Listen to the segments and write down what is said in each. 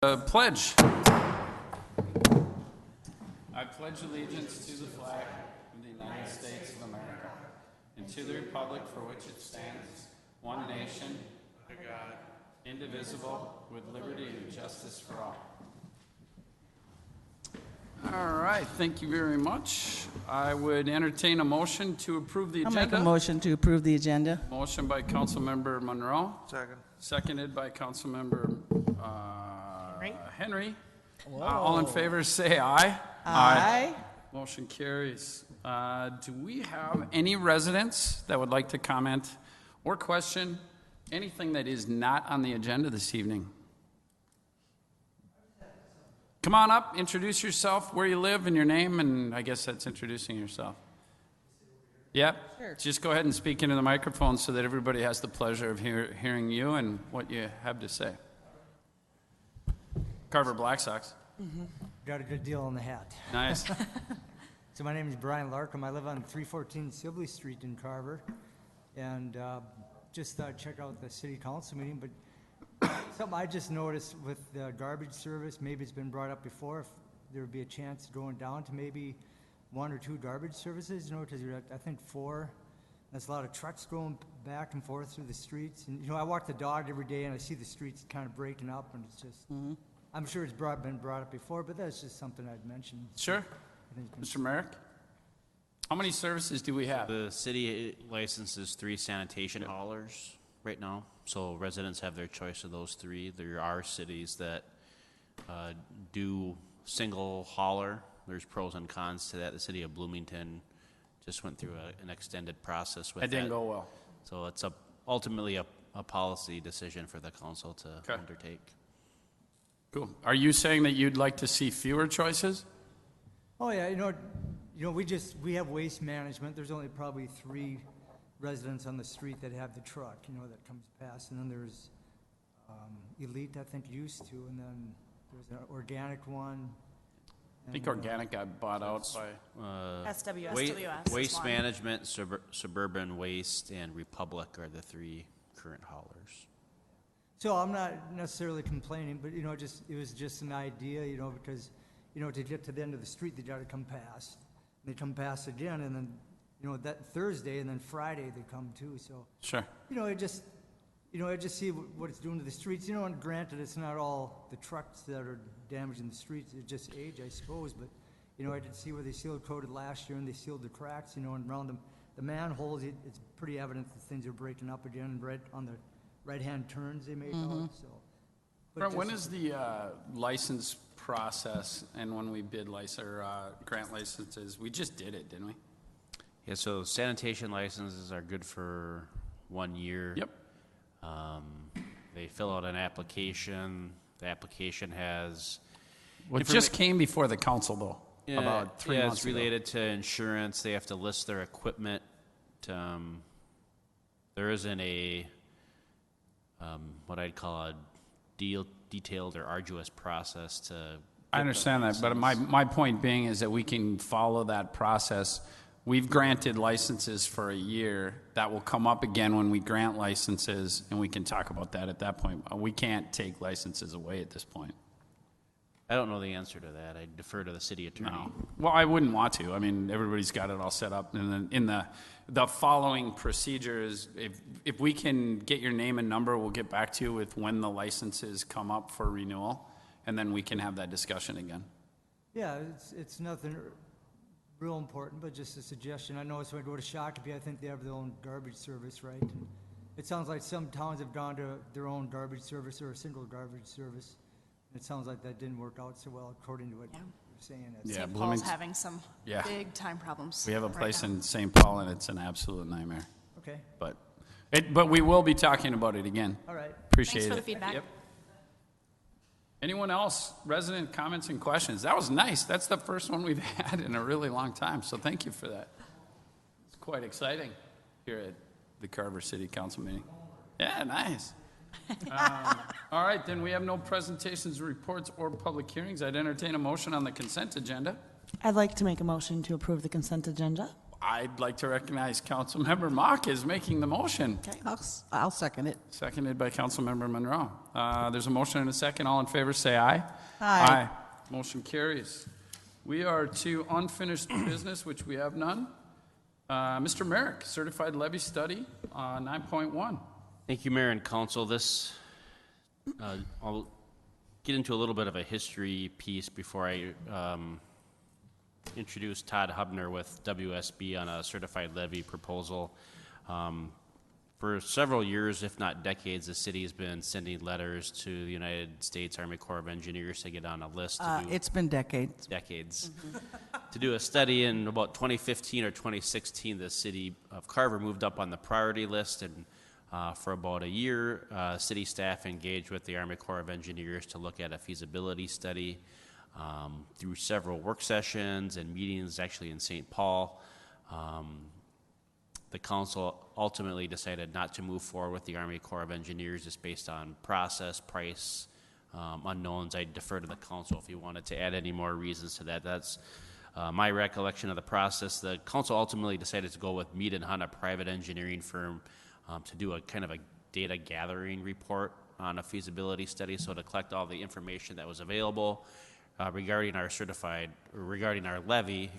Pledge. I pledge allegiance to the flag of the United States of America and to the republic for which it stands, one nation, under God, indivisible, with liberty and justice for all. All right, thank you very much. I would entertain a motion to approve the agenda. I'll make a motion to approve the agenda. Motion by Councilmember Monroe. Second. Seconded by Councilmember Henry. All in favor say aye. Aye. Motion carries. Do we have any residents that would like to comment or question anything that is not on the agenda this evening? Come on up, introduce yourself, where you live and your name, and I guess that's introducing yourself. Yep. Sure. Just go ahead and speak into the microphone so that everybody has the pleasure of hearing you and what you have to say. Carver Black Sox. Mm-hmm. Got a good deal on the hat. Nice. So my name is Brian Larkham. I live on 314 Sibley Street in Carver, and just thought I'd check out the city council meeting. But something I just noticed with the garbage service, maybe it's been brought up before, if there would be a chance going down to maybe 1 or 2 garbage services, you know, because you're at, I think 4. There's a lot of trucks going back and forth through the streets. And, you know, I walk the dog every day and I see the streets kind of breaking up, and it's just, I'm sure it's been brought up before, but that's just something I'd mention. Sure. Mr. Merrick? How many services do we have? The city licenses 3 sanitation haulers right now, so residents have their choice of those 3. There are cities that do single hauler. There's pros and cons to that. The city of Bloomington just went through an extended process with that. That didn't go well. So it's ultimately a policy decision for the council to undertake. Cool. Are you saying that you'd like to see fewer choices? Oh yeah, you know, we have waste management. There's only probably 3 residents on the street that have the truck, you know, that comes past, and then there's Elite, I think, used to, and then there's an organic one. I think organic got bought out by SWS. Waste Management, Suburban Waste, and Republic are the 3 current haulers. So I'm not necessarily complaining, but you know, it was just an idea, you know, because you know, to get to the end of the street, they got to come past. They come past again, and then you know that Thursday, and then Friday they come too. So sure, you know, I just see what it's doing to the streets. You know, and granted, it's not all the trucks that are damaging the streets. It's just age, I suppose. But you know, I did see where they seal coated last year, and they sealed the cracks. You know, and around the manholes, it's pretty evident that things are breaking up again. Right on the right-hand turns they made out. So, Brent, when is the license process, and when we bid grant licenses? We just did it, didn't we? Yeah, so sanitation licenses are good for 1 year. Yep. They fill out an application. The application has... It just came before the council, though, about 3 months it's related to insurance. They have to list their equipment. There isn't a... what I'd call a detailed or arduous process to... I understand that, but my point being is that we can follow that process. We've granted licenses for a year. That will come up again when we grant licenses, and we can talk about that at that point. We can't take licenses away at this point. I don't know the answer to that. I defer to the city attorney. No. Well, I wouldn't want to. I mean, everybody's got it all set up. And then in the following procedures, if we can get your name and number, we'll get back to you with when the licenses come up for renewal, and then we can have that discussion again. Yeah, it's nothing real important, but just a suggestion. I know it's when I go to Shakopee, I think they have their own garbage service, right? And it sounds like some towns have gone to their own garbage service or a single garbage service. It sounds like that didn't work out so well, according to what you're saying. St. Paul's having some big time problems. We have a place in St. Paul, and it's an absolute nightmare. Okay. But we will be talking about it again. All right. Appreciate it. Thanks for the feedback. Yep. Anyone else? Resident comments and questions? That was nice. That's the first one we've had in a really long time, so thank you for that. It's quite exciting here at the Carver City Council meeting. Yeah, nice. All right, then we have no presentations, reports, or public hearings. I'd entertain a motion on the consent agenda. I'd like to make a motion to approve the consent agenda. I'd like to recognize Councilmember Mock as making the motion, Okay, I'll second it. seconded by Councilmember Monroe. There's a motion and a second. All in favor, say aye. Aye. Motion carries. We are to unfinished business, which we have none. Mr. Merrick, certified levy study, 9.1. Thank you, Mayor and Council. I'll get into a little bit of a history piece before I introduce Todd Hubner with WSB on a certified levy proposal. For several years, if not decades, the city has been sending letters to the United States Army Corps of Engineers to get on a list to do It's been decades. to do a study. In about 2015 or 2016, the city of Carver moved up on the priority list, and for about a year, city staff engaged with the Army Corps of Engineers to look at a feasibility study through several work sessions and meetings, actually in St. Paul. The council ultimately decided not to move forward with the Army Corps of Engineers just based on process, price, unknowns. I defer to the council if you wanted to add any more reasons to that. That's my recollection of the process. The council ultimately decided to go with Mead and Hunt, a private engineering firm, to do a kind of a data gathering report on a feasibility study, so to collect all the information that was available regarding our levy,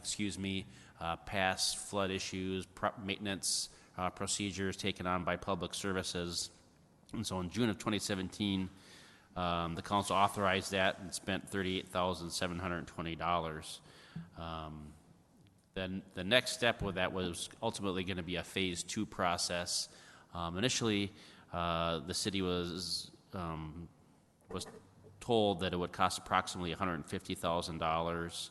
past flood issues, maintenance procedures taken on by public services. And so in June of 2017, the council authorized that and spent $38,720. Then the next step with that was ultimately going to be a phase 2 process. Initially, the city was told that it would cost approximately $150,000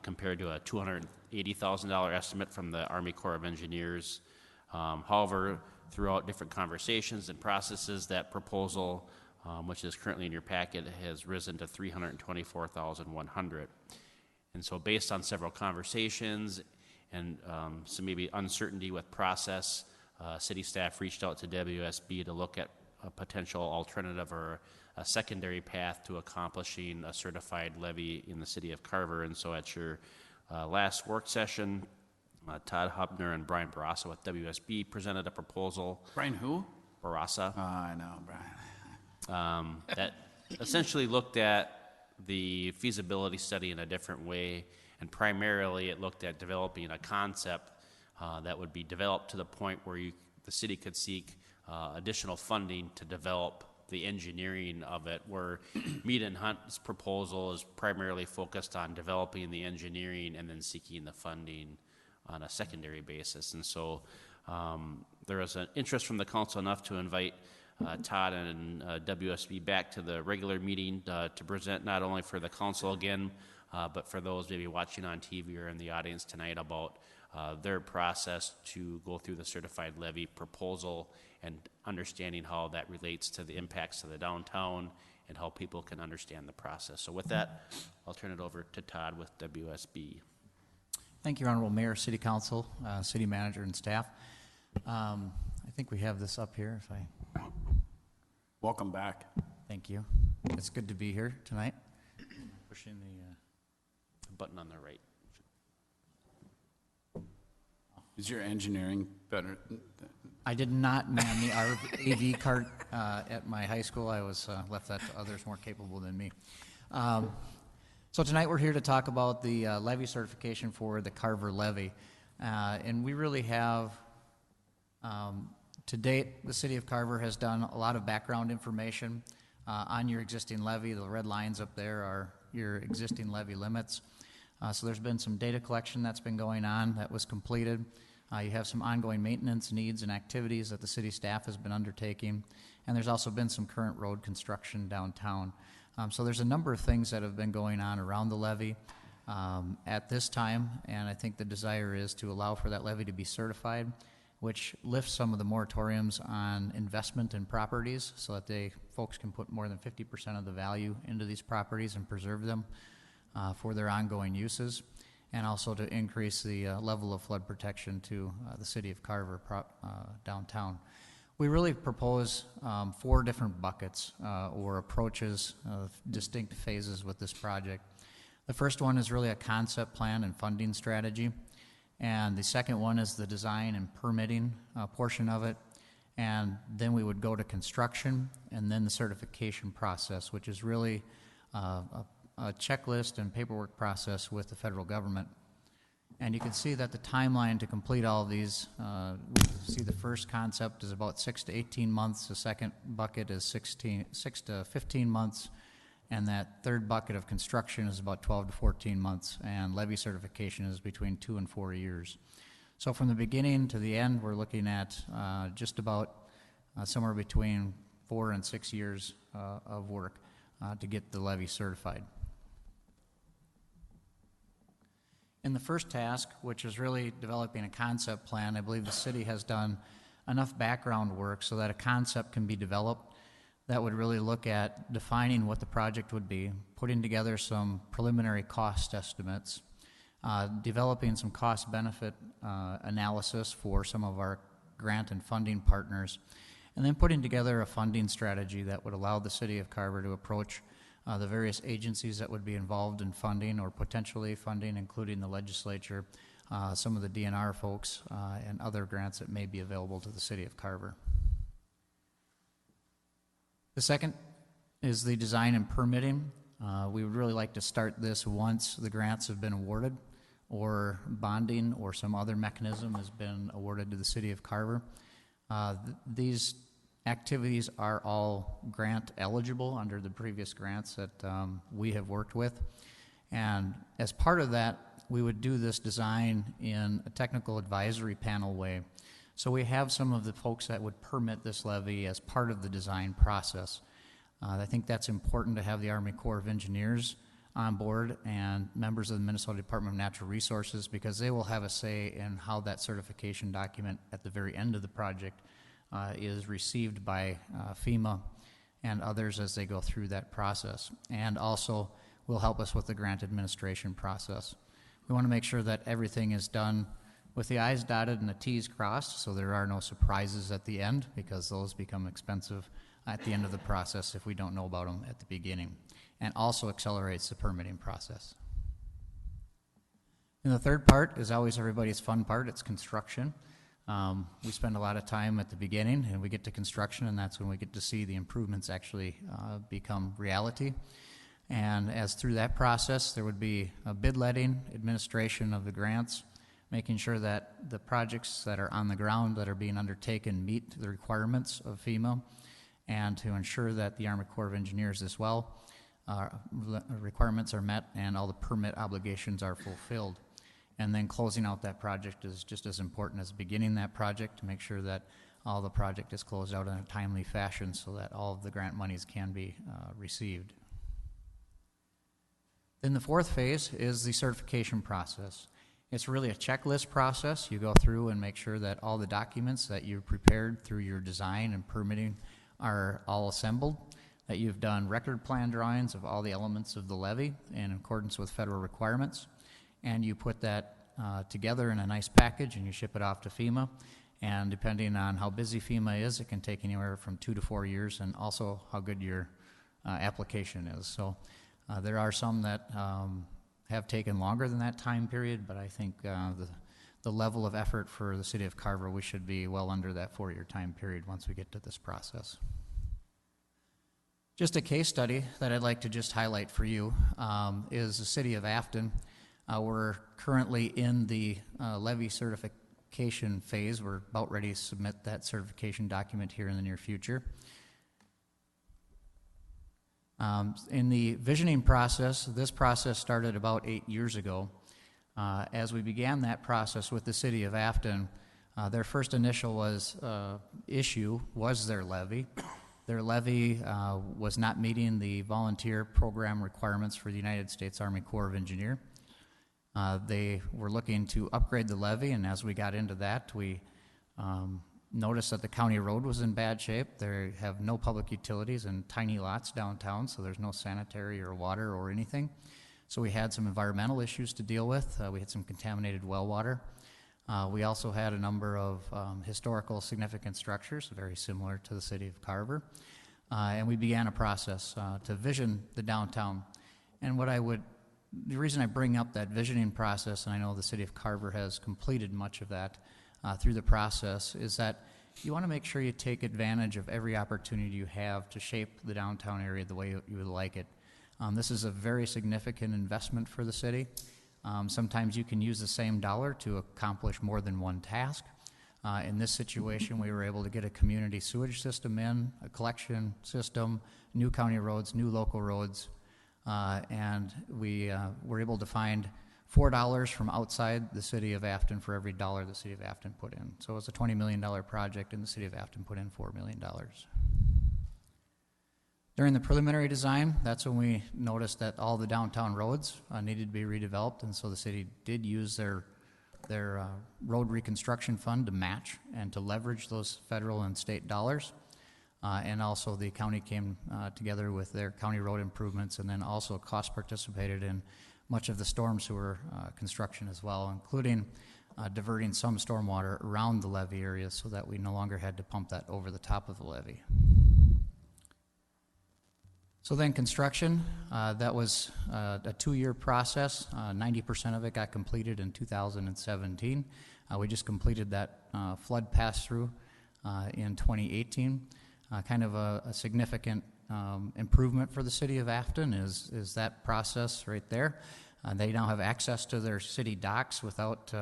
compared to a $280,000 estimate from the Army Corps of Engineers. However, throughout different conversations and processes, that proposal, which is currently in your packet, has risen to $324,100. And so based on several conversations and some maybe uncertainty with process, city staff reached out to WSB to look at a potential alternative or a secondary path to accomplishing a certified levy in the city of Carver. And so at your last work session, Todd Hubner and Brian Barassa with WSB presented a proposal. Brian who? Barassa. Oh, I know, Brian. That essentially looked at the feasibility study in a different way, and primarily it looked at developing a concept that would be developed to the point where the city could seek additional funding to develop the engineering of it, where Mead and Hunt's proposal is primarily focused on developing the engineering and then seeking the funding on a secondary basis. And so there was an interest from the council enough to invite Todd and WSB back to the regular meeting to present not only for the council again, but for those maybe watching on TV or in the audience tonight about their process to go through the certified levy proposal and understanding how that relates to the impacts to the downtown and how people can understand the process. So with that, I'll turn it over to Todd with WSB. Thank you, Honorable Mayor, City Council, City Manager, and staff. I think we have this up here. Welcome back. Thank you. It's good to be here tonight. Pushing the button on the right. Is your engineering better? I did not man the AV cart at my high school. I was left that to others more capable than me. So tonight we're here to talk about the levy certification for the Carver levy. And we really have, to date, the city of Carver has done a lot of background information on your existing levy. The red lines up there are your existing levy limits. So there's been some data collection that's been going on that was completed. You have some ongoing maintenance needs and activities that the city staff has been undertaking. And there's also been some current road construction downtown. So there's a number of things that have been going on around the levy at this time. And I think the desire is to allow for that levy to be certified, which lifts some of the moratoriums on investment in properties so that folks can put more than 50% of the value into these properties and preserve them for their ongoing uses, and also to increase the level of flood protection to the city of Carver downtown. We really propose 4 different buckets or approaches of distinct phases with this project. The first one is really a concept plan and funding strategy. And the second one is the design and permitting portion of it. And then we would go to construction and then the certification process, which is really a checklist and paperwork process with the federal government. And you can see that the timeline to complete all of these, we see the first concept is about 6 to 18 months, the second bucket is 6 to 15 months, and that third bucket of construction is about 12 to 14 months, and levy certification is between 2 and 4 years. So from the beginning to the end, we're looking at just about somewhere between 4 and 6 years of work to get the levy certified. In the first task, which is really developing a concept plan, I believe the city has done enough background work so that a concept can be developed that would really look at defining what the project would be, putting together some preliminary cost estimates, developing some cost-benefit analysis for some of our grant and funding partners, and then putting together a funding strategy that would allow the city of Carver to approach the various agencies that would be involved in funding or potentially funding, including the legislature, some of the DNR folks, and other grants that may be available to the city of Carver. The second is the design and permitting. We would really like to start this once the grants have been awarded or bonding or some other mechanism has been awarded to the city of Carver. These activities are all grant eligible under the previous grants that we have worked with. And as part of that, we would do this design in a technical advisory panel way. So we have some of the folks that would permit this levy as part of the design process. I think that's important to have the Army Corps of Engineers on board and members of the Minnesota Department of Natural Resources, because they will have a say in how that certification document at the very end of the project is received by FEMA and others as they go through that process, and also will help us with the grant administration process. We want to make sure that everything is done with the I's dotted and the T's crossed, so there are no surprises at the end, because those become expensive at the end of the process if we don't know about them at the beginning, and also accelerates the permitting process. And the third part is always everybody's fun part. It's construction. We spend a lot of time at the beginning, and we get to construction, and that's when we get to see the improvements actually become reality. And as through that process, there would be a bid letting, administration of the grants, making sure that the projects that are on the ground that are being undertaken meet the requirements of FEMA, and to ensure that the Army Corps of Engineers as well, requirements are met and all the permit obligations are fulfilled. And then closing out that project is just as important as beginning that project, to make sure that all the project is closed out in a timely fashion so that all of the grant monies can be received. Then the fourth phase is the certification process. It's really a checklist process. You go through and make sure that all the documents that you've prepared through your design and permitting are all assembled, that you've done record plan drawings of all the elements of the levy in accordance with federal requirements, and you put that together in a nice package and you ship it off to FEMA. And depending on how busy FEMA is, it can take anywhere from 2 to 4 years, and also how good your application is. So there are some that have taken longer than that time period, but I think the level of effort for the city of Carver, we should be well under that 4-year time period once we get to this process. Just a case study that I'd like to just highlight for you is the city of Afton. We're currently in the levy certification phase. We're about ready to submit that certification document here in the near future. In the visioning process, this process started about 8 years ago. As we began that process with the city of Afton, their first initial issue was their levy. Their levy was not meeting the volunteer program requirements for the United States Army Corps of Engineers. They were looking to upgrade the levy, and as we got into that, we noticed that the county road was in bad shape. They have no public utilities and tiny lots downtown, so there's no sanitary or water or anything. So we had some environmental issues to deal with. We had some contaminated well water. We also had a number of historical significant structures, very similar to the city of Carver. And we began a process to vision the downtown. And what I would the reason I bring up that visioning process, and I know the city of Carver has completed much of that through the process, is that you want to make sure you take advantage of every opportunity you have to shape the downtown area the way you would like it. This is a very significant investment for the city. Sometimes you can use the same dollar to accomplish more than one task. In this situation, we were able to get a community sewage system in, a collection system, new county roads, new local roads, and we were able to find $4 from outside the city of Afton for every dollar the city of Afton put in. So it was a $20 million project, and the city of Afton put in $4 million. During the preliminary design, that's when we noticed that all the downtown roads needed to be redeveloped, and so the city did use their road reconstruction fund to match and to leverage those federal and state dollars. And also the county came together with their county road improvements, and then also cost participated in much of the storm sewer construction as well, including diverting some stormwater around the levee area so that we no longer had to pump that over the top of the levee. So then construction, that was a 2-year process. 90% of it got completed in 2017. We just completed that flood pass-through in 2018. Kind of a significant improvement for the city of Afton is that process right there. They now have access to their city docks without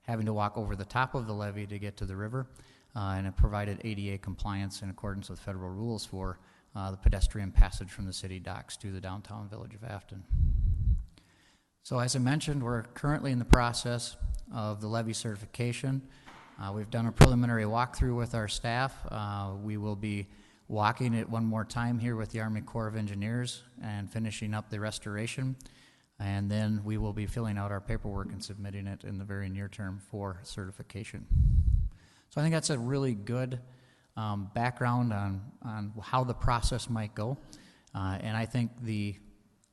having to walk over the top of the levee to get to the river, and it provided ADA compliance in accordance with federal rules for the pedestrian passage from the city docks to the downtown village of Afton. So as I mentioned, we're currently in the process of the levee certification. We've done a preliminary walkthrough with our staff. We will be walking it one more time here with the Army Corps of Engineers and finishing up the restoration. And then we will be filling out our paperwork and submitting it in the very near term for certification. So I think that's a really good background on how the process might go. And I think the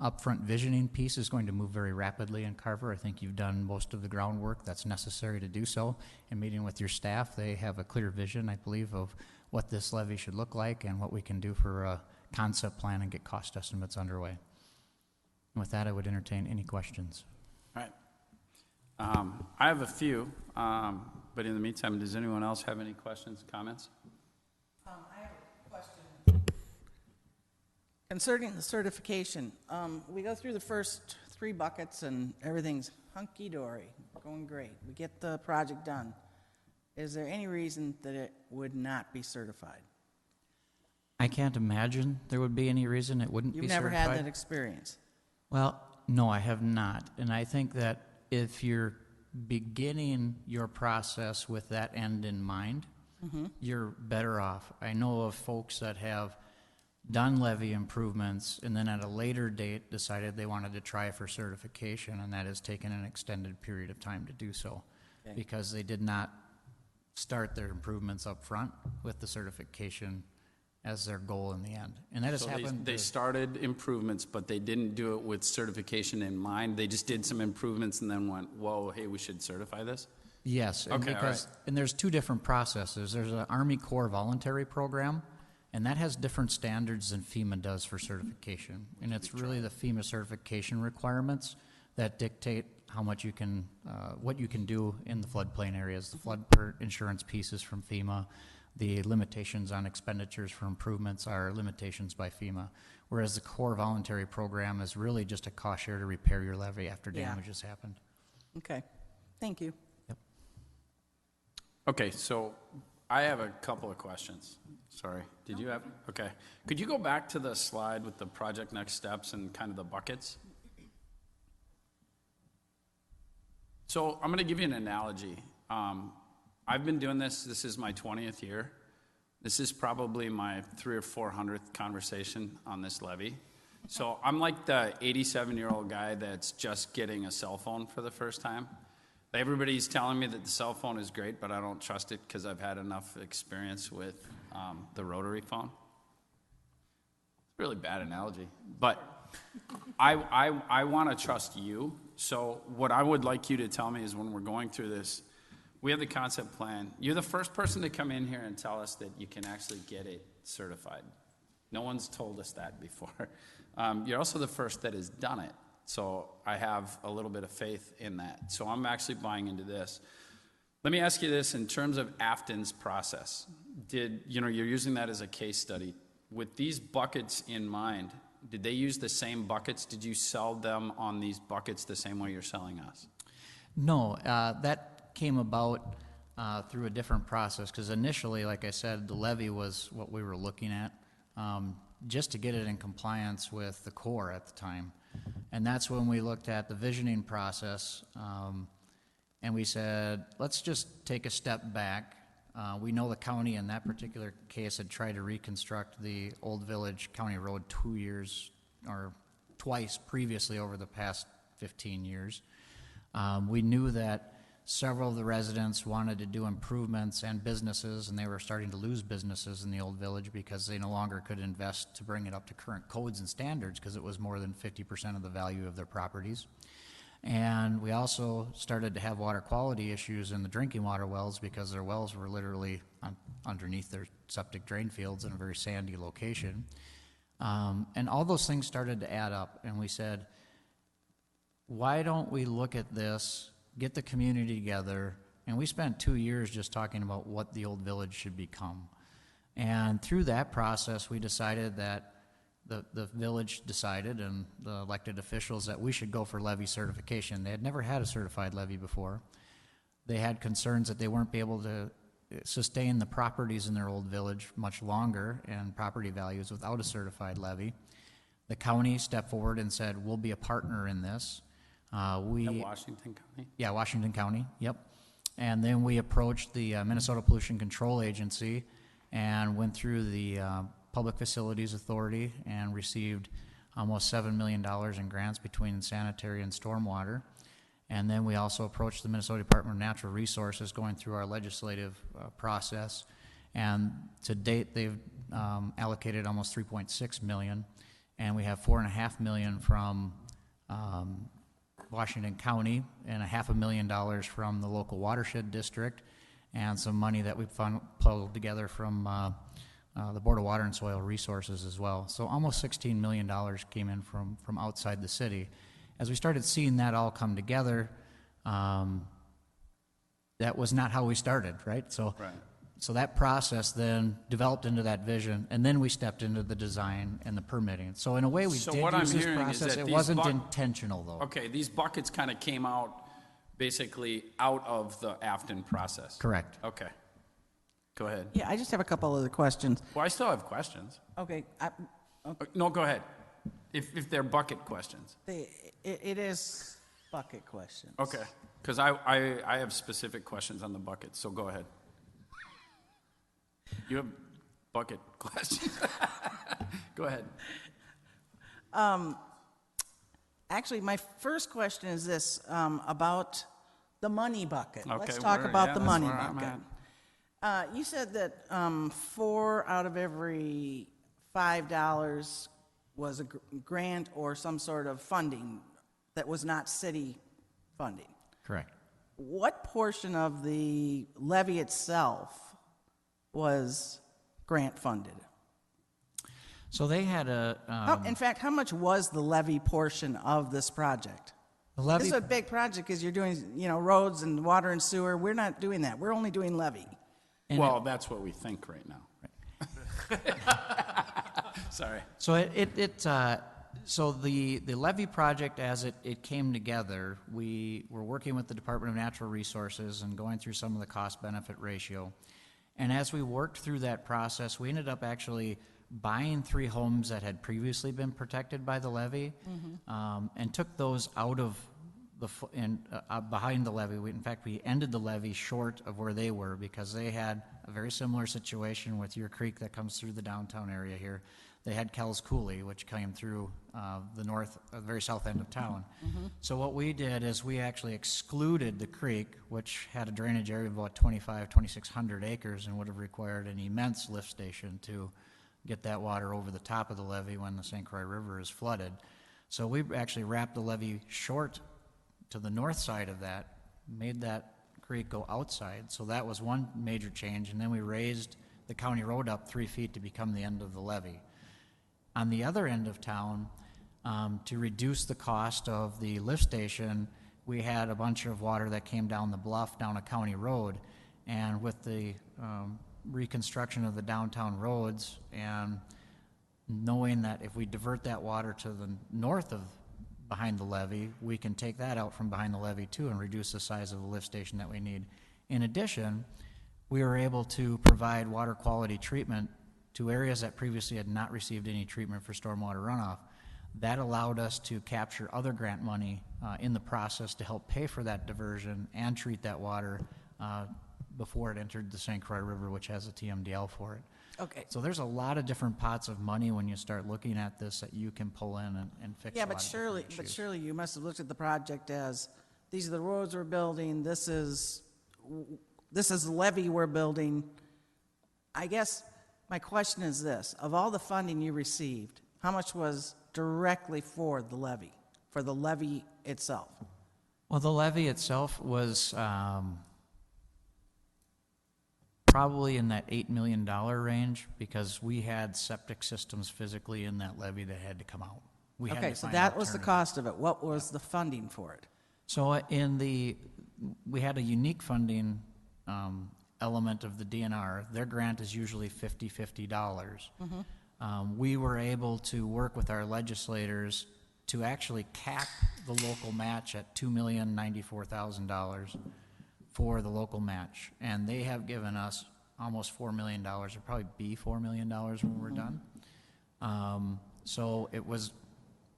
upfront visioning piece is going to move very rapidly in Carver. I think you've done most of the groundwork that's necessary to do so. In meeting with your staff, they have a clear vision, I believe, of what this levee should look like and what we can do for a concept plan and get cost estimates underway. And with that, I would entertain any questions. All right. I have a few, but in the meantime, does anyone else have any questions, comments? I have a question. Concerning the certification, we go through the first 3 buckets and everything's hunky-dory, going great. We get the project done. Is there any reason that it would not be certified? I can't imagine there would be any reason it wouldn't be certified. You've never had that experience? Well, no, I have not. And I think that if you're beginning your process with that end in mind, you're better off. I know of folks that have done levee improvements and then at a later date decided they wanted to try for certification, and that has taken an extended period of time to do so because they did not start their improvements up front with the certification as their goal in the end. And that has happened. They started improvements, but they didn't do it with certification in mind. They just did some improvements and then went, whoa, hey, we should certify this? Yes. And okay, because, and there's 2 different processes. There's an Army Corps voluntary program, and that has different standards than FEMA does for certification. And it's really the FEMA certification requirements that dictate how much you can, what you can do in the floodplain areas. The flood insurance pieces from FEMA. The limitations on expenditures for improvements are limitations by FEMA, whereas the Corps voluntary program is really just a cost share to repair your levee after damage has happened. Okay, thank you. Yep. Okay, so I have a couple of questions. Sorry, did you have? Okay. Could you go back to the slide with the project next steps and kind of the buckets? So I'm going to give you an analogy. I've been doing this. This is my 20th year. This is probably my 300th or 400th conversation on this levee. So I'm like the 87-year-old guy that's just getting a cell phone for the first time. Everybody's telling me that the cell phone is great, but I don't trust it because I've had enough experience with the rotary phone. It's a really bad analogy, but I want to trust you. So what I would like you to tell me is when we're going through this, we have the concept plan. You're the first person to come in here and tell us that you can actually get it certified. No one's told us that before. You're also the first that has done it. So I have a little bit of faith in that. So I'm actually buying into this. Let me ask you this in terms of Afton's process. You're using that as a case study. With these buckets in mind, did they use the same buckets? Did you sell them on these buckets the same way you're selling us? No, that came about through a different process, because initially, like I said, the levy was what we were looking at, just to get it in compliance with the Corps at the time. And that's when we looked at the visioning process, and we said, let's just take a step back. We know the county in that particular case had tried to reconstruct the Old Village County Road 2 years or twice previously over the past 15 years. We knew that several of the residents wanted to do improvements and businesses, and they were starting to lose businesses in the Old Village because they no longer could invest to bring it up to current codes and standards because it was more than 50% of the value of their properties. And we also started to have water quality issues in the drinking water wells because their wells were literally underneath their septic drain fields in a very sandy location. And all those things started to add up, and we said, why don't we look at this, get the community together, and we spent 2 years just talking about what the Old Village should become. And through that process, we decided that the village decided, and the elected officials, that we should go for levy certification. They had never had a certified levy before. They had concerns that they weren't be able to sustain the properties in their Old Village much longer and property values without a certified levy. The county stepped forward and said, we'll be a partner in this. Washington County? Yeah, Washington County, yep. And then we approached the Minnesota Pollution Control Agency and went through the Public Facilities Authority and received almost $7 million in grants between sanitary and stormwater. And then we also approached the Minnesota Department of Natural Resources, going through our legislative process. And to date, they've allocated almost $3.6 million, and we have $4.5 million from Washington County and $500,000 from the local watershed district, and some money that we pulled together from the Board of Water and Soil Resources as well. So almost $16 million came in from outside the city. As we started seeing that all come together, that was not how we started, right? So that process then developed into that vision, and then we stepped into the design and the permitting. So in a way, we did use this process. It wasn't intentional, though. Okay, these buckets kind of came out basically out of the Afton process. Correct. Okay. Go ahead. Yeah, I just have a couple other questions. Well, I still have questions. Okay. No, go ahead. If they're bucket questions. It is bucket questions. Okay. Because I have specific questions on the buckets, so go ahead. You have bucket questions. Go ahead. Actually, my first question is this, about the money bucket. Okay, Let's talk about the money bucket. You said that 4 out of every $5 was a grant or some sort of funding that was not city funding. Correct. What portion of the levy itself was grant funded? So they had in fact, how much was the levy portion of this project? the levy. This is a big project because you're doing, roads and water and sewer. We're not doing that. We're only doing levy. Well, that's what we think right now. Sorry. So so the levy project, as it came together, we were working with the Department of Natural Resources and going through some of the cost-benefit ratio. And as we worked through that process, we ended up actually buying 3 homes that had previously been protected by the levy, and took those out of behind the levy. In fact, we ended the levy short of where they were because they had a very similar situation with your creek that comes through the downtown area here. They had Kells Coulee, which came through the very south end of town. So what we did is we actually excluded the creek, which had a drainage area of about 2,600 acres and would have required an immense lift station to get that water over the top of the levee when the St. Croix River is flooded. So we actually wrapped the levee short to the north side of that, made that creek go outside. So that was one major change. And then we raised the county road up 3 feet to become the end of the levee. On the other end of town, To reduce the cost of the lift station, we had a bunch of water that came down the bluff down a county road. And with the reconstruction of the downtown roads and knowing that if we divert that water to the north of behind the levee, we can take that out from behind the levee too and reduce the size of the lift station that we need. In addition, we were able to provide water quality treatment to areas that previously had not received any treatment for stormwater runoff. That allowed us to capture other grant money in the process to help pay for that diversion and treat that water before it entered the St. Croix River, which has a TMDL for it. Okay. So there's a lot of different pots of money when you start looking at this that you can pull in and fix. Yeah, a lot of different issues. surely you must have looked at the project as, these are the roads we're building, this is the levee we're building. I guess my question is this, of all the funding you received, how much was directly for the levee itself? Well, the levee itself was probably in that $8 million range because we had septic systems physically in that levee that had to come out. We had Okay, to so find that was the alternatives. cost of it. What was the funding for it? So we had a unique funding element of the DNR. Their grant is usually $50. We were able to work with our legislators to actually cap the local match at $2,094,000 for the local match. And they have given us almost $4 million. It'll probably be $4 million when we're done. So it was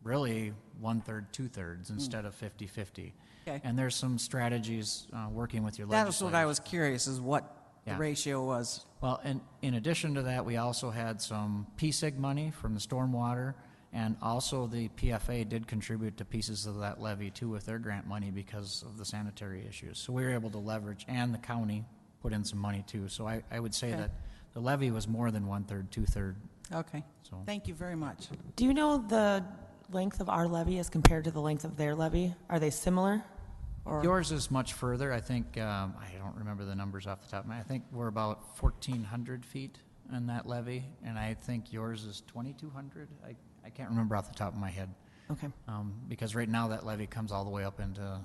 really 1/3, 2/3 instead of 50-50. Okay. And there's some strategies working with your That legislators. was what I was curious, is what the Yeah. ratio was. Well, and in addition to that, we also had some PSIG money from the stormwater, and also the PFA did contribute to pieces of that levee too with their grant money because of the sanitary issues. So we were able to leverage, and the county put in some money too. So I would say Okay. that the levee was more than 1/3, 2/3. Okay, So- thank you very much. Do you know the length of our levee as compared to the length of their levee? Are they similar? Or Yours is much further. I think, I don't remember the numbers off the top of my head. I think we're about 1,400 feet on that levee, and I think yours is 2,200. I can't remember off the top of my head. Okay. Because right now that levee comes all the way up into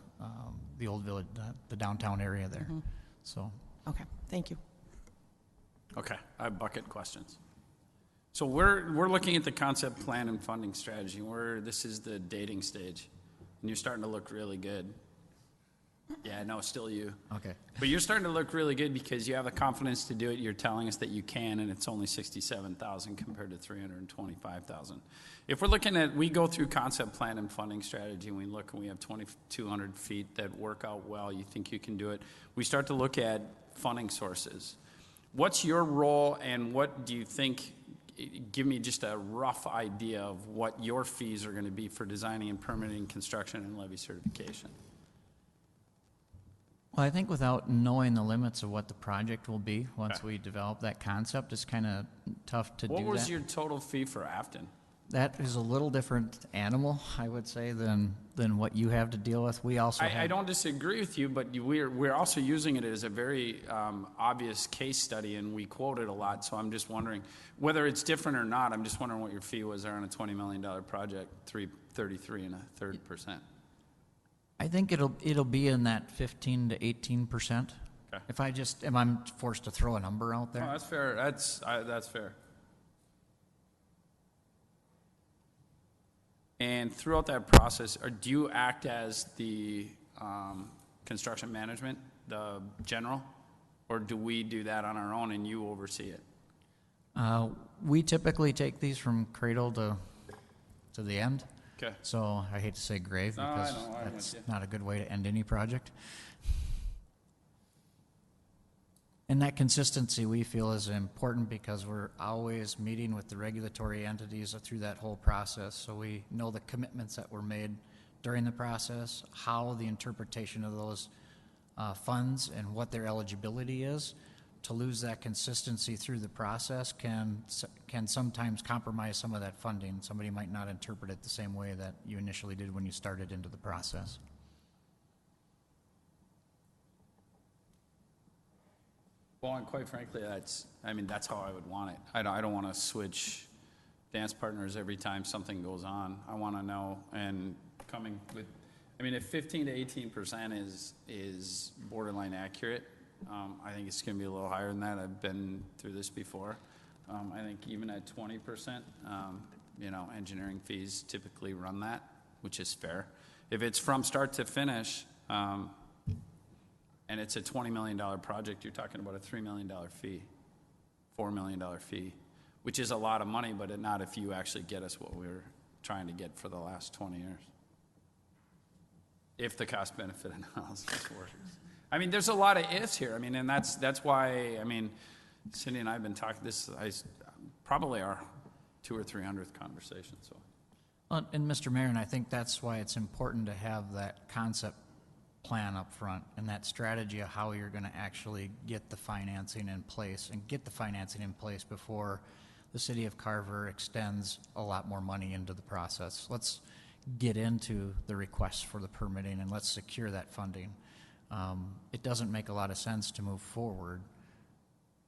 the old village, the downtown area there. So, Okay. Thank you. Okay, I have bucket questions. So we're looking at the concept plan and funding strategy. This is the dating stage, and you're starting to look really good. Yeah, no, still you. okay. But you're starting to look really good because you have the confidence to do it. You're telling us that you can, and it's only 67,000 compared to 325,000. If we're looking at, we go through concept plan and funding strategy, and we look and we have 2,200 feet that work out well. You think you can do it. We start to look at funding sources. What's your role, and what do you think? Give me just a rough idea of what your fees are going to be for designing and permitting construction and levy certification. Well, I think without knowing the limits of what the project will be once Okay. we develop that concept, it's kind of tough to do What that. was your total fee for Afton? That is a little different animal, I would say, than what you have to deal with. We also have... I don't disagree with you, but we're also using it as a very obvious case study, and we quote it a lot. So I'm just wondering whether it's different or not. I'm just wondering what your fee was there on a $20 million project, 33.33%. I think it'll be in that 15 to 18%. Okay. If I'm forced to throw a number out there. Oh, that's fair. That's fair. And throughout that process, do you act as the construction management, the general, or do we do that on our own and you oversee it? We typically take these from cradle to the end. Okay. So I hate to say grave No, I because know, I'm that's with you. not a good way to end any project. And that consistency we feel is important because we're always meeting with the regulatory entities through that whole process. So we know the commitments that were made during the process, how the interpretation of those funds and what their eligibility is. To lose that consistency through the process can sometimes compromise some of that funding. Somebody might not interpret it the same way that you initially did when you started into the process. Well, and quite frankly, that's how I would want it. I don't want to switch dance partners every time something goes on. I want to know, and coming with, I mean, if 15 to 18% is borderline accurate, I think it's going to be a little higher than that. I've been through this before. I think even at 20%, engineering fees typically run that, which is fair. If it's from start to finish, and it's a $20 million project, you're talking about a $3 million fee, $4 million fee, which is a lot of money, but not if you actually get us what we're trying to get for the last 20 years. If the cost benefit analysis works. I mean, there's a lot of ifs here. I mean, and that's why, I mean, Cindy and I have been talking, probably our 200th or 300th conversation, so. Well, and Mr. Mayor, and I think that's why it's important to have that concept plan up front and that strategy of how you're going to actually get the financing in place and get the financing in place before the city of Carver extends a lot more money into the process. Let's get into the requests for the permitting and let's secure that funding. It doesn't make a lot of sense to move forward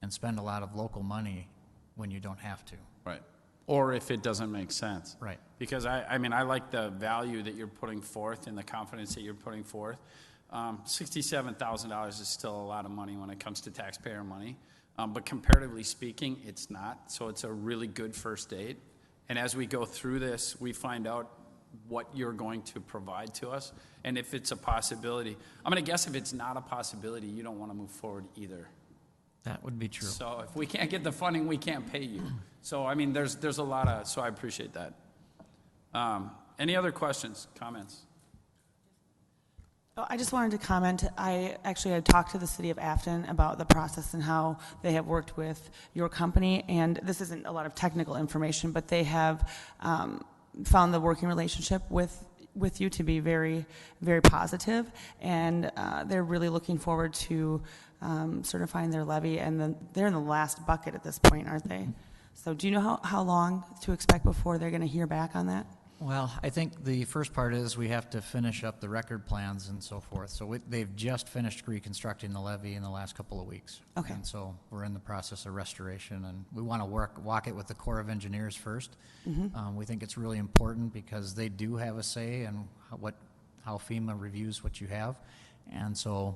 and spend a lot of local money when you don't have to. Right. Or if it doesn't make sense. Right. Because I mean, I like the value that you're putting forth and the confidence that you're putting forth. $67,000 is still a lot of money when it comes to taxpayer money. But comparatively speaking, it's not. So it's a really good first date. And as we go through this, we find out what you're going to provide to us. And if it's a possibility, I'm going to guess if it's not a possibility, you don't want to move forward either. That would be true. So if we can't get the funding, we can't pay you. So, I mean, there's a lot of, so I appreciate that. Any other questions, comments? Oh, I just wanted to comment. I actually had talked to the city of Afton about the process and how they have worked with your company. And this isn't a lot of technical information, but they have found the working relationship with you to be very, very positive. And they're really looking forward to certifying their levy. And then they're in the last bucket at this point, aren't they? So do you know how long to expect before they're going to hear back on that? Well, I think the first part is we have to finish up the record plans and so forth. So they've just finished reconstructing the levee in the last couple of weeks. Okay. And so we're in the process of restoration, and we want to walk it with the Corps of Engineers first. Mm-hmm. We think it's really important because they do have a say in how FEMA reviews what you have. And so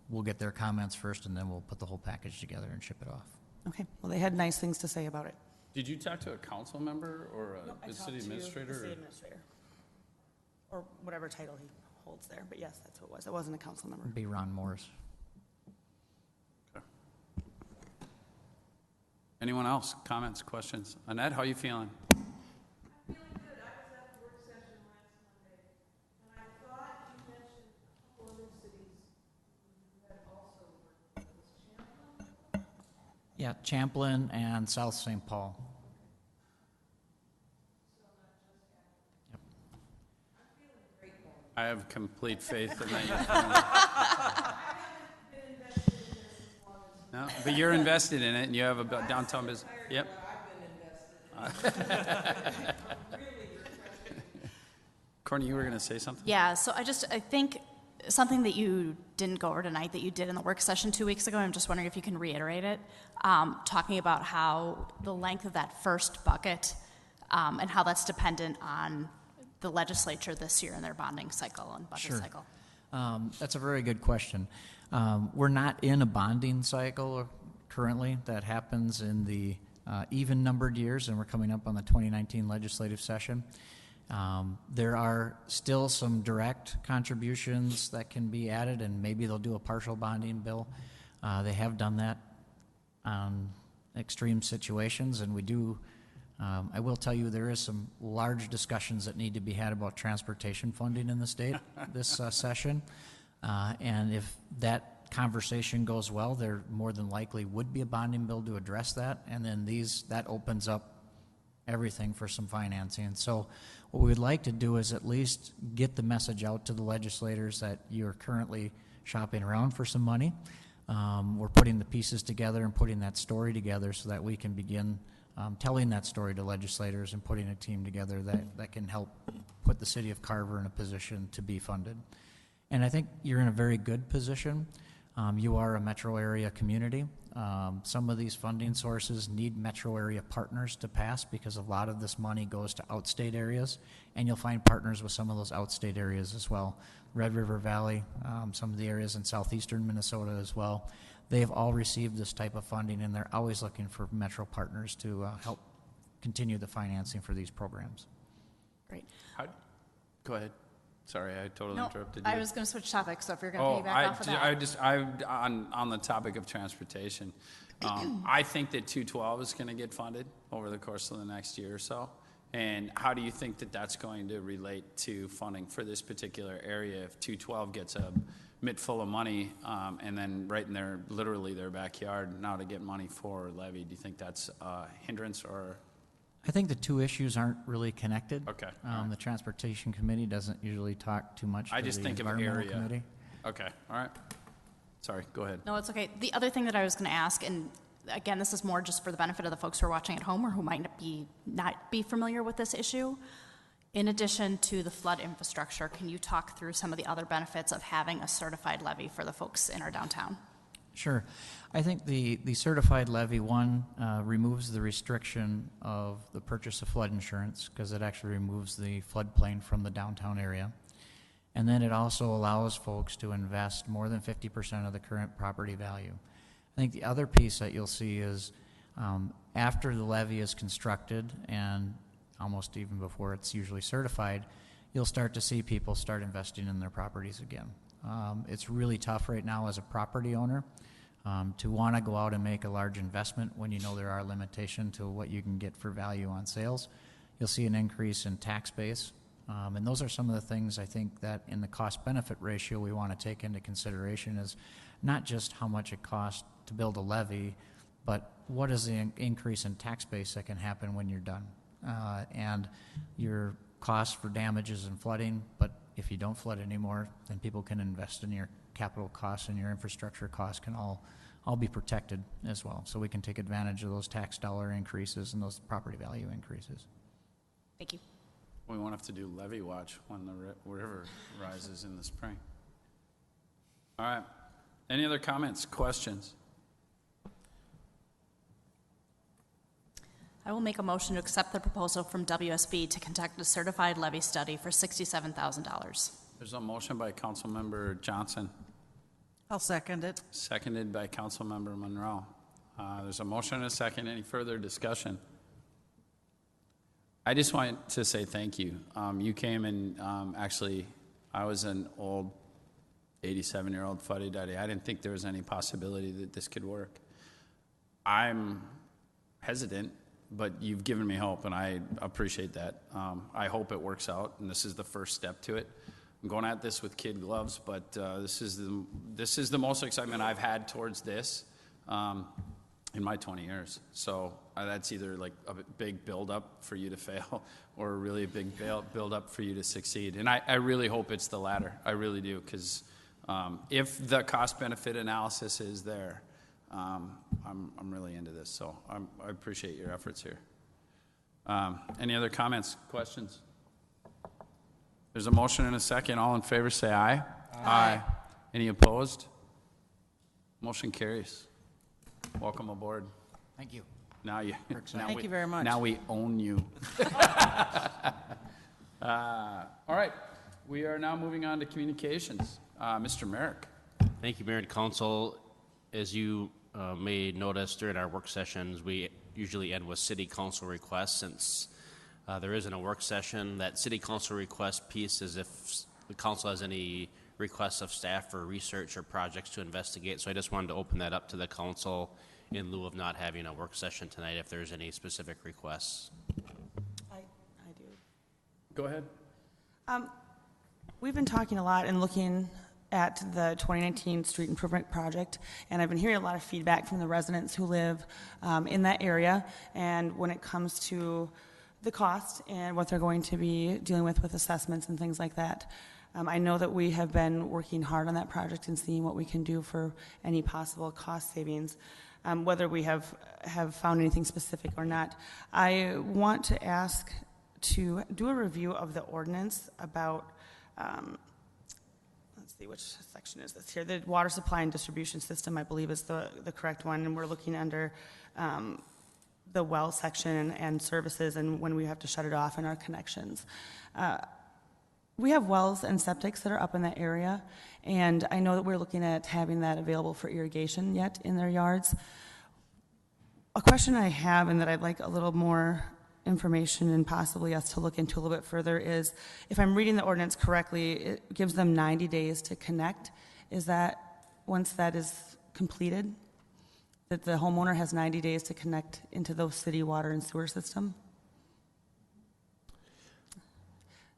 we'll get their comments first, and then we'll put the whole package together and ship it off. Okay. Well, they had nice things to say about it. Did you talk to a council member or a city administrator? The city administrator, or whatever title he holds there. But yes, that's what it was. It wasn't a council member. It'd be Ron Morris. Okay. Anyone else? Comments, questions? Annette, how are you feeling? I'm feeling good. I was at the work session last Monday, and I thought you mentioned a couple other cities that also worked. Was Champlin? Yeah, Champlin and South St. Paul. I have complete faith in that. No, but you're invested in it, and you have a downtown business. Yep. Courtney, you were going to say something? Yeah, so I think something that you didn't go over tonight that you did in the work session 2 weeks ago, I'm just wondering if you can reiterate it, talking about how the length of that first bucket and how that's dependent on the legislature this year in their bonding cycle and budget cycle. That's a very good question. We're not in a bonding cycle currently. That happens in the even-numbered years, and we're coming up on the 2019 legislative session. There are still some direct contributions that can be added, and maybe they'll do a partial bonding bill. They have done that on extreme situations, and we do. I will tell you there is some large discussions that need to be had about transportation funding in the state this session. And if that conversation goes well, there more than likely would be a bonding bill to address that. And then that opens up everything for some financing. So what we would like to do is at least get the message out to the legislators that you're currently shopping around for some money. We're putting the pieces together and putting that story together so that we can begin telling that story to legislators and putting a team together that can help put the city of Carver in a position to be funded. And I think you're in a very good position. You are a metro area community. Some of these funding sources need metro area partners to pass because a lot of this money goes to outstate areas, and you'll find partners with some of those outstate areas as well. Red River Valley, some of the areas in southeastern Minnesota as well. They've all received this type of funding, and they're always looking for metro partners to help continue the financing for these programs. Great. Go ahead. Sorry, I totally No, interrupted you. I was going to switch topics, so if you're going to piggyback off of that. On the topic of transportation, I think that 212 is going to get funded over the course of the next year or so. And how do you think that that's going to relate to funding for this particular area if 212 gets a mitt full of money and then right in their, literally their backyard now to get money for levy? Do you think that's a hindrance or? I think the two issues aren't really connected. Okay. The Transportation Committee doesn't usually talk too much I to just the think of Environmental area. Committee. Okay, all right. Sorry, go ahead. No, it's okay. The other thing that I was going to ask, and again, this is more just for the benefit of the folks who are watching at home or who might not be familiar with this issue. In addition to the flood infrastructure, can you talk through some of the other benefits of having a certified levy for the folks in our downtown? Sure. I think the certified levy, one, removes the restriction of the purchase of flood insurance because it actually removes the floodplain from the downtown area. And then it also allows folks to invest more than 50% of the current property value. I think the other piece that you'll see is after the levy is constructed and almost even before it's usually certified, you'll start to see people start investing in their properties again. It's really tough right now as a property owner to want to go out and make a large investment when you know there are limitations to what you can get for value on sales. You'll see an increase in tax base. And those are some of the things I think that in the cost-benefit ratio we want to take into consideration is not just how much it costs to build a levy, but what is the increase in tax base that can happen when you're done. And your costs for damages and flooding, but if you don't flood anymore, then people can invest in your capital costs and your infrastructure costs can all be protected as well. So we can take advantage of those tax dollar increases and those property value increases. Thank you. We won't have to do levy watch when the river rises in the spring. All right. Any other comments, questions? I will make a motion to accept the proposal from WSB to conduct a certified levy study for $67,000. There's a motion by Councilmember Johnson, I'll second it. seconded by Councilmember Monroe. There's a motion and a second. Any further discussion? I just want to say thank you. You came and actually, I was an old 87-year-old fuddy-duddy. I didn't think there was any possibility that this could work. I'm hesitant, but you've given me hope, and I appreciate that. I hope it works out, and this is the first step to it. I'm going at this with kid gloves, but this is the most excitement I've had towards this in my 20 years. So that's either like a big build-up for you to fail or a really big build-up for you to succeed. And I really hope it's the latter. I really do, because if the cost-benefit analysis is there, I'm really into this. So I appreciate your efforts here. Any other comments, questions? There's a motion and a second. All in favor say aye. Aye. Any opposed? Motion carries. Welcome aboard. Thank you. Thank you very much. Now we own you. All right. We are now moving on to communications. Mr. Merrick. Thank you, Mayor and Council. As you may notice during our work sessions, we usually end with city council requests. Since there isn't a work session, that city council request piece is if the council has any requests of staff for research or projects to investigate. So I just wanted to open that up to the council in lieu of not having a work session tonight if there's any specific requests. I do. Go ahead. We've been talking a lot and looking at the 2019 street improvement project, and I've been hearing a lot of feedback from the residents who live in that area, and when it comes to the cost and what they're going to be dealing with assessments and things like that. I know that we have been working hard on that project and seeing what we can do for any possible cost savings. Whether we have found anything specific or not, I want to ask to do a review of the ordinance about, let's see, which section is this here? The water supply and distribution system, I believe, is the correct one, and we're looking under the well section and services and when we have to shut it off in our connections. We have wells and septics that are up in that area, and I know that we're looking at having that available for irrigation yet in their yards. A question I have, and that I'd like a little more information and possibly us to look into a little bit further, is if I'm reading the ordinance correctly, it gives them 90 days to connect. Is that, once that is completed, that the homeowner has 90 days to connect into the city water and sewer system?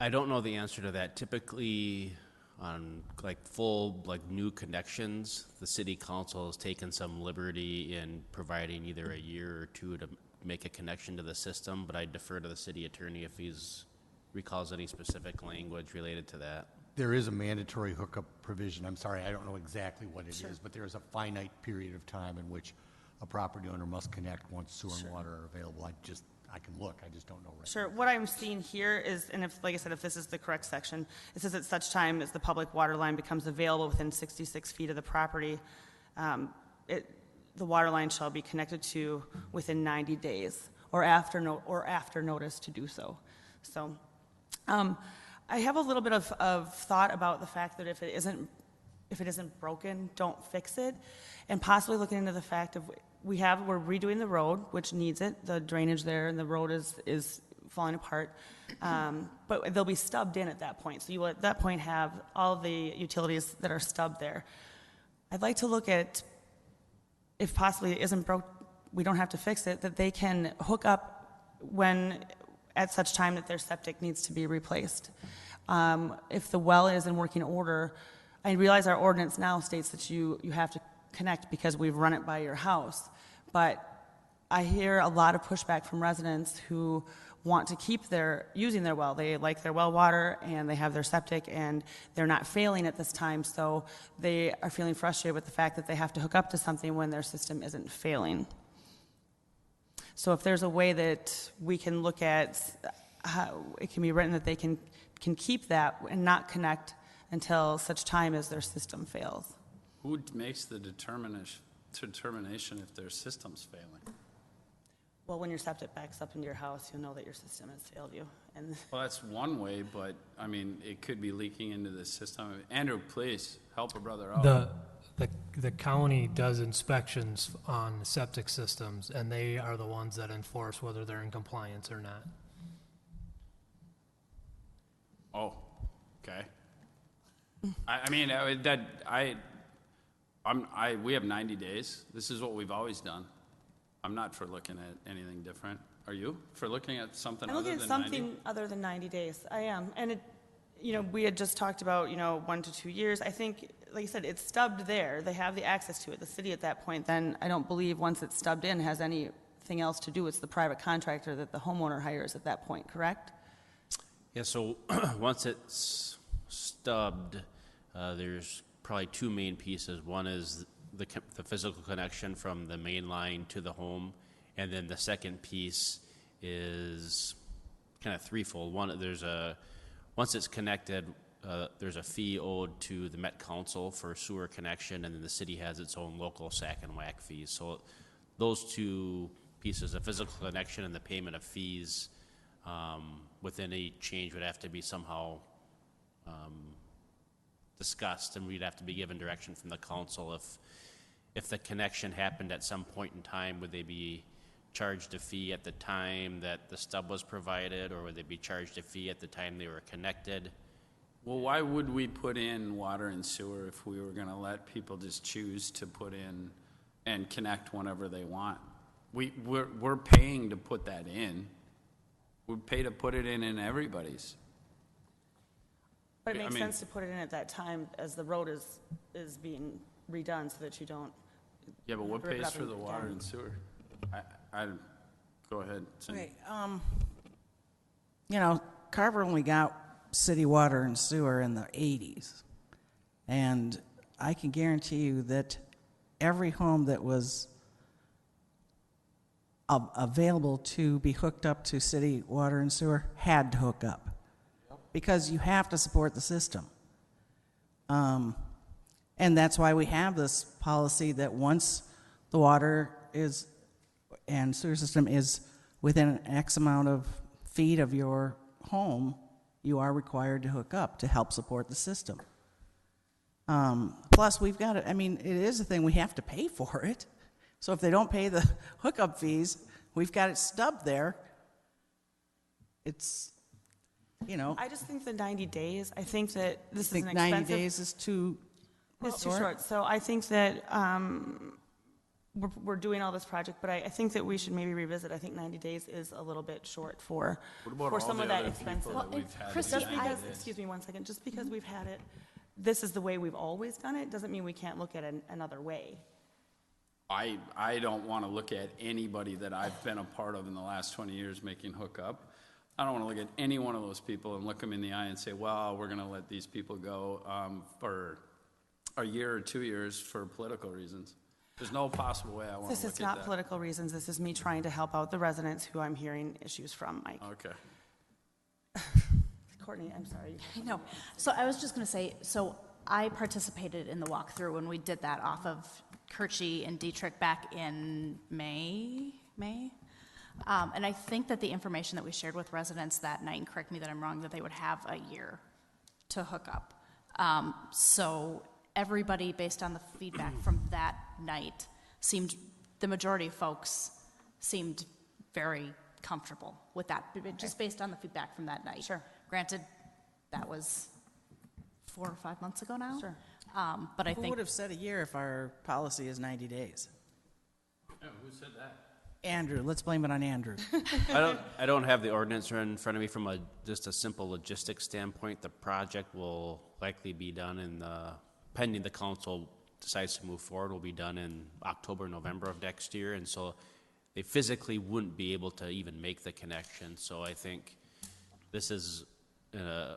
I don't know the answer to that. Typically, on full new connections, the city council has taken some liberty in providing either a year or two to make a connection to the system, but I defer to the city attorney if he's recalls any specific language related to that. There is a mandatory hookup provision. I'm sorry, I don't know exactly what it is, but there is a finite period of time in which a property owner must connect once sewer and water are available. I can look, I just don't know right Sure. What I'm seeing here is, and if, like I said, if this is the correct section, it says at such time as the public water line becomes available within 66 feet of the property, the water line shall be connected to within 90 days or after notice to do so. So, I have a little bit of thought about the fact that if it isn't broken, don't fix it, and possibly looking into the fact of we're redoing the road, which needs it. The drainage there and the road is falling apart, but they'll be stubbed in at that point. So you will at that point have all of the utilities that are stubbed there. I'd like to look at, if possibly it isn't broke, we don't have to fix it, that they can hook up when at such time that their septic needs to be replaced. If the well is in working order, I realize our ordinance now states that you have to connect because we've run it by your house, but I hear a lot of pushback from residents who want to keep using their well. They like their well water and they have their septic and they're not failing at this time, so they are feeling frustrated with the fact that they have to hook up to something when their system isn't failing. So if there's a way that we can look at how it can be written that they can keep that and not connect until such time as their system fails. Who makes the determination if their system's failing? Well, when your septic backs up into your house, you'll know that your system has failed you. And Well, that's one way, but, I mean, it could be leaking into the system. Andrew, please, help a brother out. The county does inspections on septic systems, and they are the ones that enforce whether they're in compliance or not. Oh, okay. We have 90 days. This is what we've always done. I'm not for looking at anything different. Are you for looking at something I'm other looking than at something 90? other than 90 days. I am. And we had just talked about, 1 to 2 years. I think, like you said, it's stubbed there. They have the access to it. The city at that point, then I don't believe once it's stubbed in has anything else to do. It's the private contractor that the homeowner hires at that point, correct? Yeah, so once it's stubbed, there's probably two main pieces. One is the physical connection from the main line to the home, and then the second piece is kind of threefold. One, once it's connected, there's a fee owed to the Met Council for sewer connection, and then the city has its own local SAC and WAC fees. So those two pieces, the physical connection and the payment of fees, with any change would have to be somehow discussed, and we'd have to be given direction from the council. If the connection happened at some point in time, would they be charged a fee at the time that the stub was provided, or would they be charged a fee at the time they were connected? Well, why would we put in water and sewer if we were going to let people just choose to put in and connect whenever they want? We're paying to put that in. We pay to put it in everybody's. But it makes sense to put it in at that time as the road is being redone so that you don't. Yeah, but what rip it pays up for the water down. and sewer? Go ahead, Cindy. Okay, Carver only got city water and sewer in the 80s. And I can guarantee you that every home that was available to be hooked up to city water and sewer had to hook up because you have to support the system. And that's why we have this policy that once the water is and sewer system is within an X amount of feet of your home, you are required to hook up to help support the system. Plus, we've got it, I mean, it is a thing, we have to pay for it. So if they don't pay the hookup fees, we've got it stubbed there. It's, you know, I just think the 90 days, I think that I this is think an 90 expensive. days is too It's too short. So I think that we're doing all this project, but I think that we should maybe revisit. I think 90 days is a little bit short for some of that expensive. that we've had Chris, to Just do because, this? excuse me one second, just because we've had it, this is the way we've always done it, doesn't mean we can't look at another way. I don't want to look at anybody that I've been a part of in the last 20 years making hookup. I don't want to look at any one of those people and look them in the eye and say, well, we're going to let these people go for a year or 2 years for political reasons. There's no possible way I want This to look is at not that. political reasons, this is me trying to help out the residents who I'm hearing issues from, Mike. Okay. Courtney, I'm sorry. I know. So I was just going to say, so I participated in the walkthrough when we did that off of Kirchy and Dietrich back in May? And I think that the information that we shared with residents that night, and correct me that I'm wrong, that they would have a year to hook up. So everybody, based on the feedback from that night, the majority of folks seemed very comfortable with that, just based on the feedback from that night. Sure. Granted, that was 4 or 5 months ago now. Sure. But I Who think would have said a year if our policy is 90 days? Yeah, who said that? Andrew, let's blame it on Andrew. I don't have the ordinance right in front of me from just a simple logistics standpoint. The project will likely be done pending the council decides to move forward, will be done in October, November of next year. And so they physically wouldn't be able to even make the connection. So I think this is an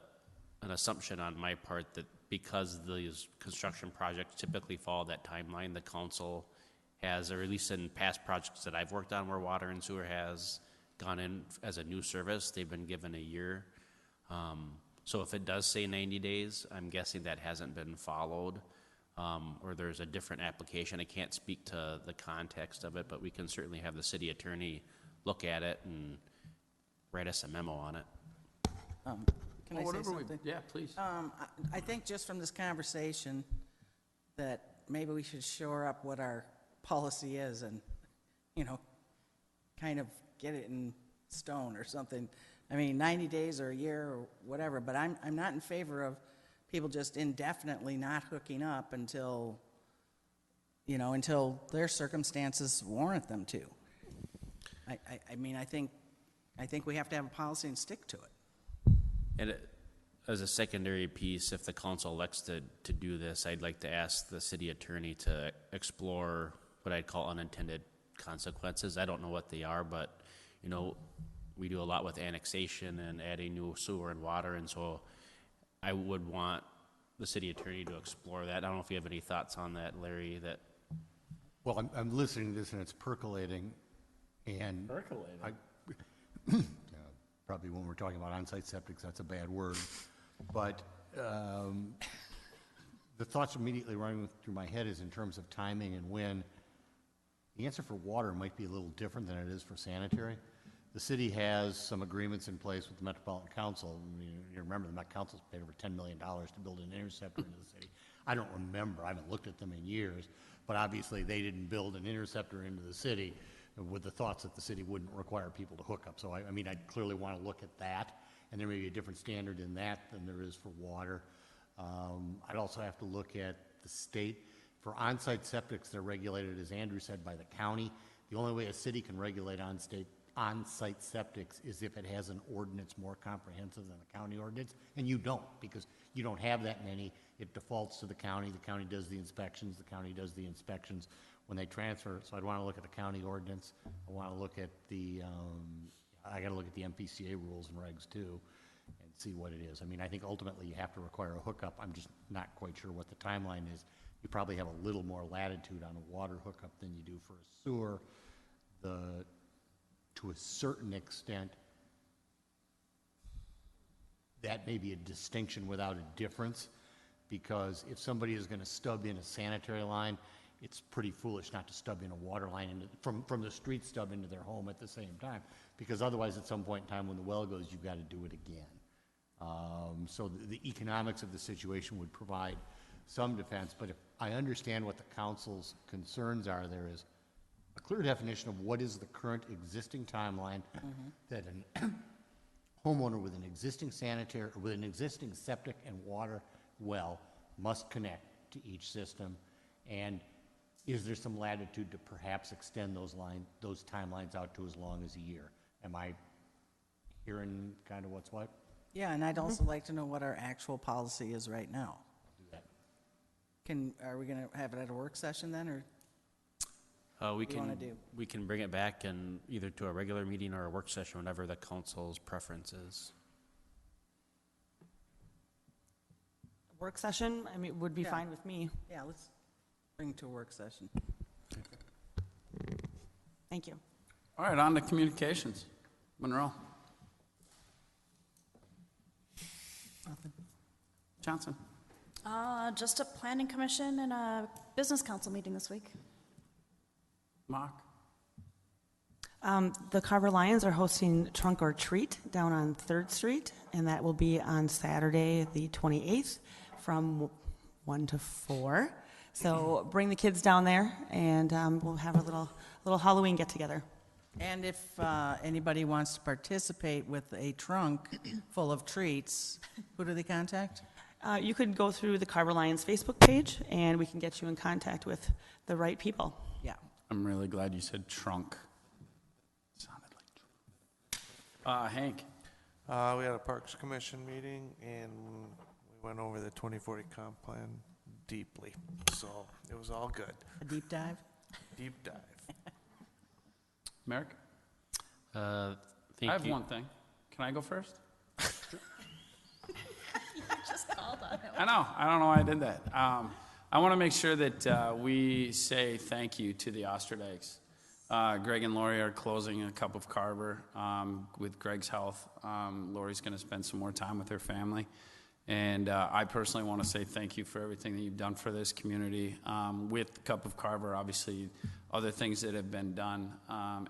assumption on my part that because these construction projects typically follow that timeline, the council has, or at least in past projects that I've worked on where water and sewer has gone in as a new service, they've been given a year. So if it does say 90 days, I'm guessing that hasn't been followed, or there's a different application. I can't speak to the context of it, but we can certainly have the city attorney look at it and write us a memo on it. Can I say something? Yeah, please. I think just from this conversation that maybe we should shore up what our policy is and, you know, kind of get it in stone or something. I mean, 90 days or a year or whatever, but I'm not in favor of people just indefinitely not hooking up until their circumstances warrant them to. I mean, I think we have to have a policy and stick to it. And as a secondary piece, if the council elects to do this, I'd like to ask the city attorney to explore what I'd call unintended consequences. I don't know what they are, but, you know, we do a lot with annexation and adding new sewer and water, and so I would want the city attorney to explore that. I don't know if you have any thoughts on that, Larry, that... Well, I'm listening to this and it's percolating, and probably when we're talking about on-site septics, that's a bad word, but the thoughts immediately running through my head is in terms of timing and when. The answer for water might be a little different than it is for sanitary. The city has some agreements in place with the Metropolitan Council. I mean, you remember the Met Council's paid over $10 million to build an interceptor into the city. I don't remember, I haven't looked at them in years, but obviously they didn't build an interceptor into the city with the thoughts that the city wouldn't require people to hook up. So I mean, I'd clearly want to look at that, and there may be a different standard in that than there is for water. I'd also have to look at the state. For on-site septics, they're regulated, as Andrew said, by the county. The only way a city can regulate on-site septics is if it has an ordinance more comprehensive than the county ordinance, and you don't, because you don't have that many. It defaults to the county does the inspections, when they transfer. So I'd want to look at the county ordinance. I want to look at I got to look at the MPCA rules and regs too, and see what it is. I mean, I think ultimately you have to require a hookup. I'm just not quite sure what the timeline is. You probably have a little more latitude on a water hookup than you do for a sewer. To a certain extent, that may be a distinction without a difference, because if somebody is gonna stub in a sanitary line, it's pretty foolish not to stub in a water line from the street stub into their home at the same time, because otherwise at some point in time when the well goes, you've gotta do it again. So the economics of the situation would provide some defense, but if I understand what the council's concerns are, there is a clear definition of what is the current existing timeline that a homeowner with an existing sanitary, or with an existing septic and water well must connect to each system, and is there some latitude to perhaps extend those timelines out to as long as a year? Am I hearing kind of what's what? Yeah, and I'd also like to know what our actual policy is right now. Do that. Are we gonna have it at a work session then, or? We do you wanna can, do? we can bring it back and either to a regular meeting or a work session, whatever the council's preference is. Work session, I mean, would be Yeah. fine with me. Yeah, let's bring it to a work session. Thank you. All right, on to communications. Monroe. Johnson. Just a planning commission and a business council meeting this week. Mark. The Carver Lions are hosting Trunk or Treat down on 3rd Street, and that will be on Saturday, the 28th, from 1 to 4. So bring the kids down there, and we'll have a little Halloween get-together. And if anybody wants to participate with a trunk full of treats, who do they contact? You could go through the Carver Lions Facebook page, and we can get you in contact with the right people. Yeah. I'm really glad you said trunk. Sounded like trunk. Hank. We had a Parks Commission meeting, and we went over the 2040 comp plan deeply. So it was all good. A deep dive? Deep dive. Merrick. Thank I have you. one thing. Can I go first? Just called on it. I know. I don't know why I did that. I want to make sure that we say thank you to the Osterdags. Greg and Lori are closing a cup of Carver with Greg's health. Lori's going to spend some more time with her family. And I personally want to say thank you for everything that you've done for this community. With Cup of Carver, obviously, other things that have been done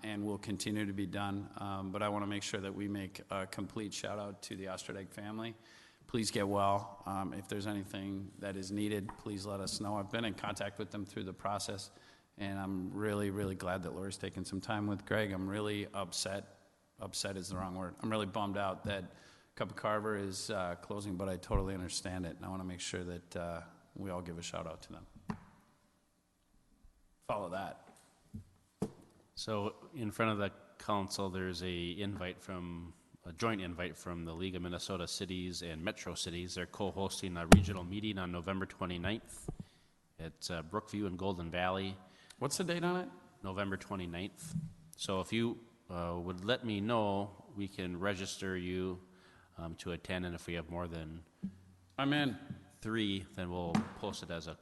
and will continue to be done. But I want to make sure that we make a complete shout out to the Osterdag family. Please get well. If there's anything that is needed, please let us know. I've been in contact with them through the process, and I'm really, really glad that Lori's taken some time with Greg. I'm really upset. Upset is the wrong word. I'm really bummed out that Cup of Carver is closing, but I totally understand it, and I want to make sure that we all give a shout out to them. Follow that. So in front of the council, there's a joint invite from the League of Minnesota Cities and Metro Cities. They're co-hosting a regional meeting on November 29th at Brookview in Golden Valley. What's the date on it? November 29th. So if you would let me know, we can register you to attend, and if we have more than I'm in. 3, then we'll post it as a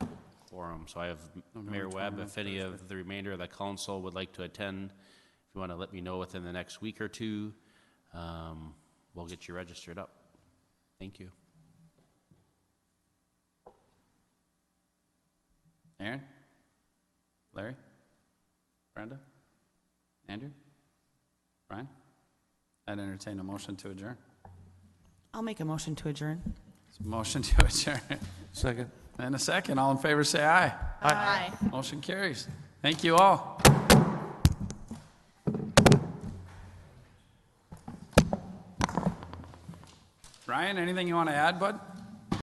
quorum. So I have Mayor Webb, if any of the remainder of the council would like to attend, if you want to let me know within the next week or two, we'll get you registered up. Thank you. Aaron? Larry? Brenda? Andrew? Brian? I'd entertain a motion to adjourn. I'll make a motion to adjourn. Motion to adjourn. Second. And a second. All in favor say aye. Aye. Motion carries. Thank you all. Ryan, anything you want to add, bud?